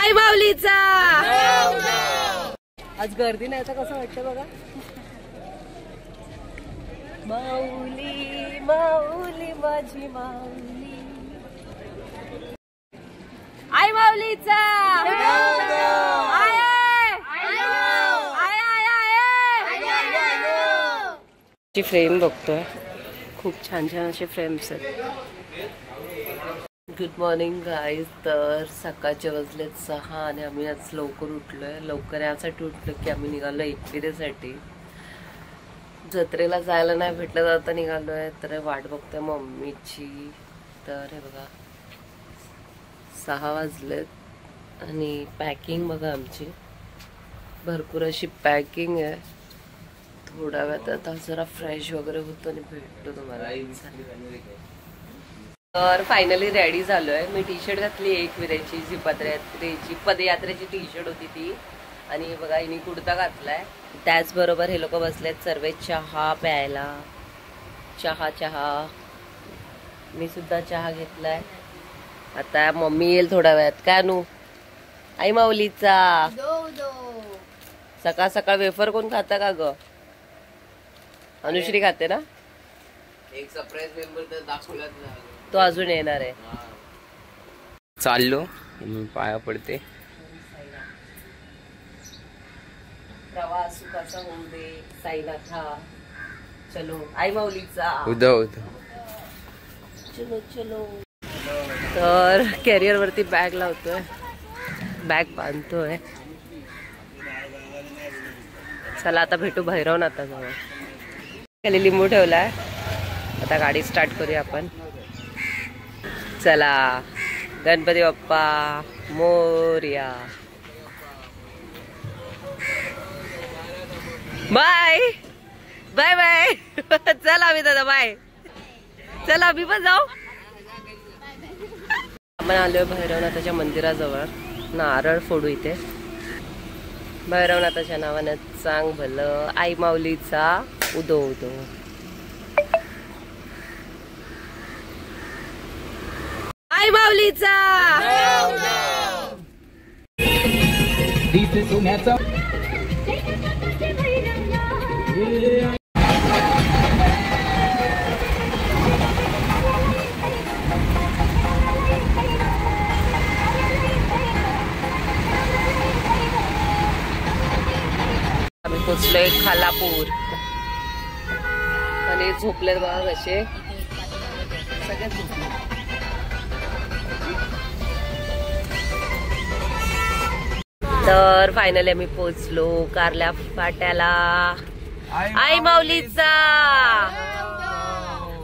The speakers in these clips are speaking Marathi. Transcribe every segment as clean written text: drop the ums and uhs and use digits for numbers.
आई माऊलीचा आज गर्दी नाही तर कसं वाटतं बघा. माऊली माऊली माझी माऊली आई माऊलीचा फ्रेम बघतोय. खूप छान छान असे फ्रेम्स आहेत. Good morning guys. तर सकाळचे वाजलेत 6 आणि आम्ही आज लवकर उठलोय. लवकर यासाठी उठलो की आम्ही निघालो एकविरेसाठी. जत्रेला जायला नाही भेटलं जाता निघालोय. तर वाट बघतोय मम्मीची. तर हे बघा 6 वाजलेत आणि पॅकिंग बघा आमची भरपूर अशी पॅकिंग आहे. थोड्या वेळात आता जरा फ्रेश वगैरे होतो आणि भेटतो तुम्हाला. तर फायनली रेडी झालोय. मी टी शर्ट घातली एक विरेची जी पदयात्रेची टी शर्ट होती ती. आणि बघा हिने कुर्ता घातलाय. त्याचबरोबर हे लोक बसलेत सर्व चहा प्यायला. चहा मी सुद्धा चहा घेतलाय. आता मम्मी येईल थोड्या वेळात. काय नू आई माऊलीचा सकाळ सकाळ वेफर कोण खाता का ग? अनुश्री खाते ना. एक सरप्राईज मेंबर तर दाखवलाच ना. तो अजून येणार आहे. चाललो मी पाया पडते. प्रवास सुखाचा होऊ दे साईनाथा. चलो आई माऊलीचा उदव चलो चलो. तर कॅरियर वरती बॅग लावतोय. बॅग बांधतोय. चला आता भेटू भैरवनाथा जवळ. खाली लिंबू ठेवलाय. आता गाडी स्टार्ट करूया आपण. चला गणपती बाप्पा मोरया. Bye bye bye. चला आम्ही दादा बाय. चला आम्ही पण जाऊ. आपण आलोय भैरवनाथाच्या मंदिराजवळ. नारळ फोडू इथे. भैरवनाथाच्या नावानं चांग भलं. आई माऊलीचा उदो उदो. आई माऊलीचा आम्ही पोचलोय खालापूर. आणि झोपलेत बघा कसे सगळ्यात झोपले. तर फायनली आम्ही पोचलो कारल्या फाट्याला. आई माऊलीचा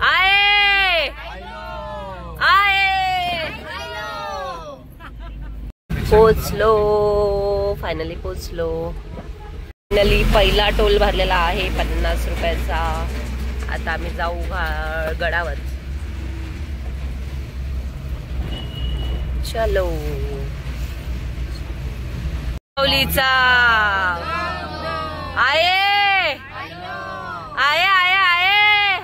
आय आय. पोचलो फायनली पोचलो. फायनली पहिला टोल भरलेला आहे 50 रुपयाचा. आता आम्ही जाऊ गडावर. चलो माऊलीचा आये आये आये आये.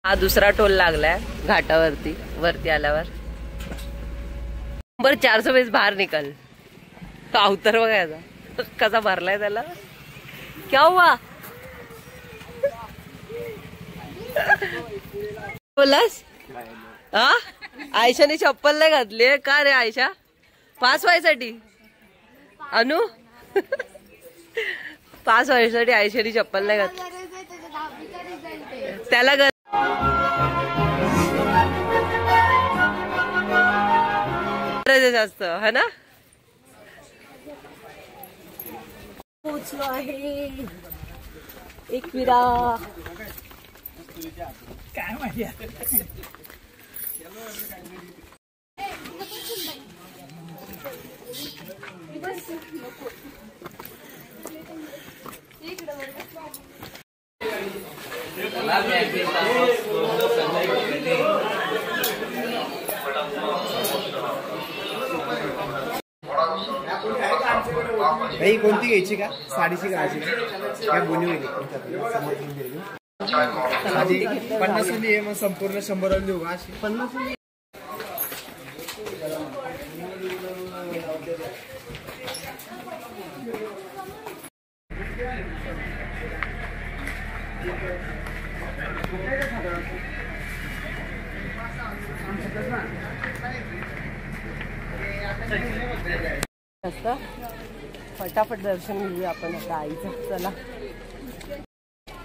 हा दुसरा टोल लागलाय घाटावरती. वरती आल्यावर नंबर 420 बाहेर निकल. अवतर बघायचा कसा भरलाय त्याला. क्या हुआ बोलास? हा आयशाने चप्पल नाही घातली का रे आयशा? पास व्हायसाठी. अनु पास व्हायसाठी आयशाने चप्पल नाही घातली. त्याला जास्त है ना. पोचलो आहे एकविरा. काय माहिती कोणती घ्यायची का? साडीची घ्यायची काय बोलली होती? 50 मग संपूर्ण 100 देऊ का? 50 फटाफट दर्शन घेऊया आपण आता आईचं. चला,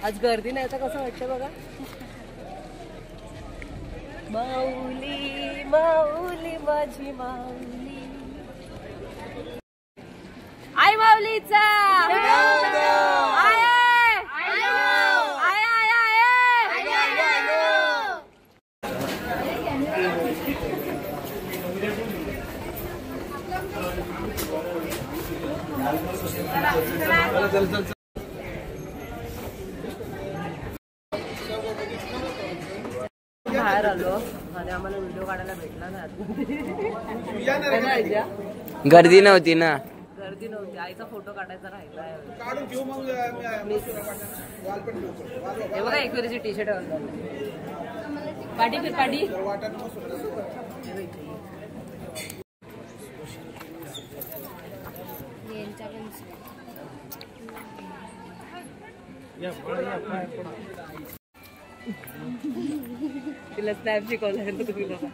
आज गर्दी नाही तर कसं वाटतं बघा. माऊली माऊली माझी माऊली, आई माऊलीचा बाहेर आलो आणि आम्हाला व्हिडिओ काढायला भेटला ना. गर्दी नव्हती ना. गर्दी नव्हती. आईचा फोटो काढायचा राहिला. हे बघा एकवेळची टी शर्ट पाठी फिर पाठी. तिला स्नॅप शिकवलं तुम्ही बघा.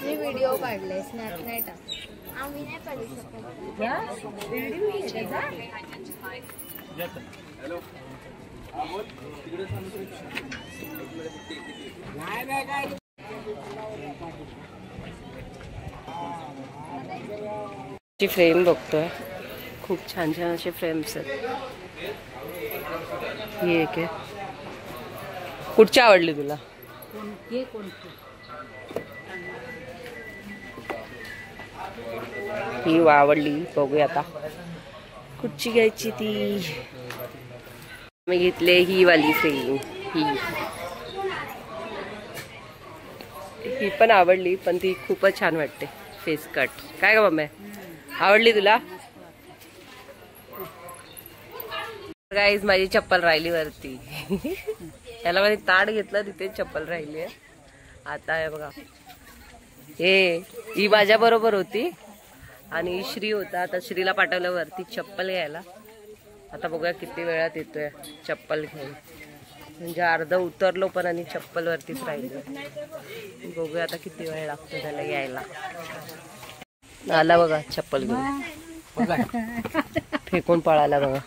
मी व्हिडिओ काढले, स्नॅप नाही टाक. आम्ही नाही काढू शकत. फ्रेम बघतोय. खूप छान छान असे फ्रेम्स आहेत. ही एक आहे. कुठची आवडली तुला? ही आवडली. बघूया आता कुठची घ्यायची ती. मी घेतले ही वाली फ्रेम. ही पण आवडली, पण ती खूपच छान वाटते. फेस कट काय ग मम्मी, आवडली तुला? गाईज माझी चप्पल राहिली वरती. त्याला माझी ताट घेतलं, तिथे चप्पल राहिली आहे. आता आहे बघा, ही माझ्या बरोबर होती आणि श्री होता. आता श्रीला पाठवलं वरती चप्पल घ्यायला. आता बघूया किती वेळात येतोय चप्पल घेऊन. म्हणजे अर्ध उतरलो पण आणि चप्पल वरतीच राहिलो. बघूया आता किती वेळ लागतो त्याला यायला. आला बघा चप्पल घेऊन. फेकून पळाला बघा.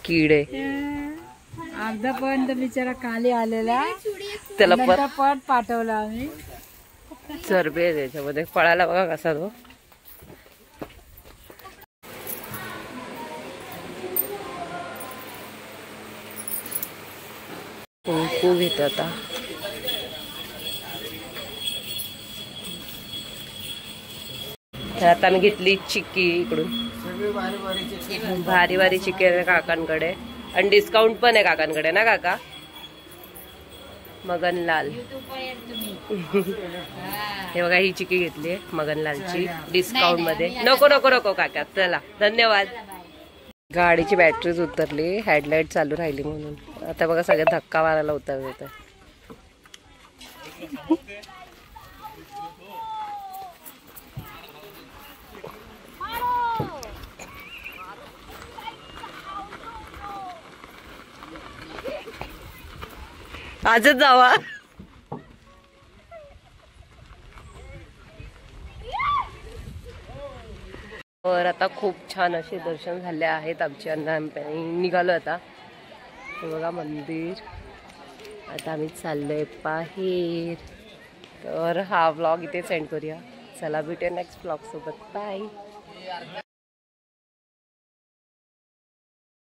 किडे अर्धा पर्यंत बिचारा खाली आलेला, त्याला पट पाठवला आम्ही. चरबे त्याच्यामध्ये. पळाला बघा कसा तो. कुंकू घेतो आता. आता मी घेतली चिक्की इकडून. भारी भारी चिक्की आहे काकांकडे आणि डिस्काउंट पण आहे काकांकडे ना काका. मगनलाल. हे बघा ही चिक्की घेतली आहे मगनलालची डिस्काउंट मध्ये. नको नको नको काका, चला धन्यवाद. गाडीची बॅटरीच उतरली, हेडलाईट चालू राहिली म्हणून. आता बघा सगळ्या धक्का मारायला उतरत होत. आजच जावा. तर आता खूप छान असे दर्शन झाले आहेत आमचे. आम्ही निघालो आता. हे बघा मंदिर. आता आम्ही चाललोय बाहेर. तर हा व्लॉग इथे सेंड करूया. चला भेटूया नेक्स्ट व्लॉग सोबत. बाय.